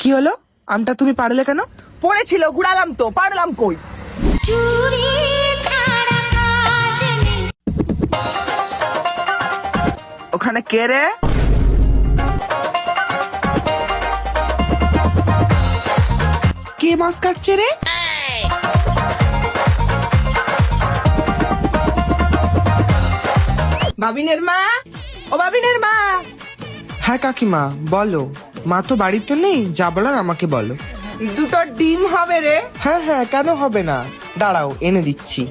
কি হলো? আমটা তুমি পারলে কেন? পড়েছিল, গুড়ালাম তো, পারলাম কই? ওখানে কে রে? কে মাছ কাটছে রে? বাবিনের মা, ও বাবিনের মা, হ্যাঁ কাকিমা বলো। মা তো বাড়িতে নেই, যা বলার আমাকে বলো। দুটো ডিম হবে রে। হ্যাঁ হ্যাঁ, কেন হবে না, দাঁড়াও এনে দিচ্ছি।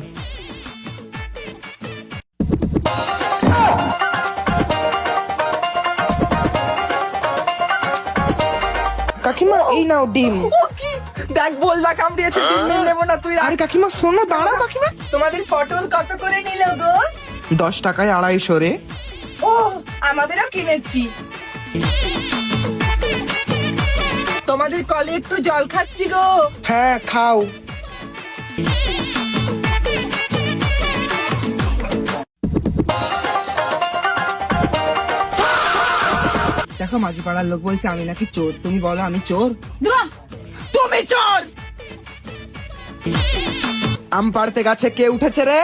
কাকিমা এই নাও ডিম। ও কি দেখ, বললা কামড়িয়েছে, ডিম মিল নেবো না তুই। আরে কাকিমা শোনো, দাঁড়াও কাকিমা। তোমাদের পটল কত করে নিল গো? 10 টাকায় 250 রে। ও আমাদেরও কিনেছি। তোমাদের কলে একটু জল খাচ্ছি গো। হ্যাঁ খাও। দেখো, মাঝি পাড়ার লোক বলছে আমি নাকি চোর, তুমি বলো আমি চোর? তুমি চোর। আম পাড়তে গাছে কে উঠেছে রে?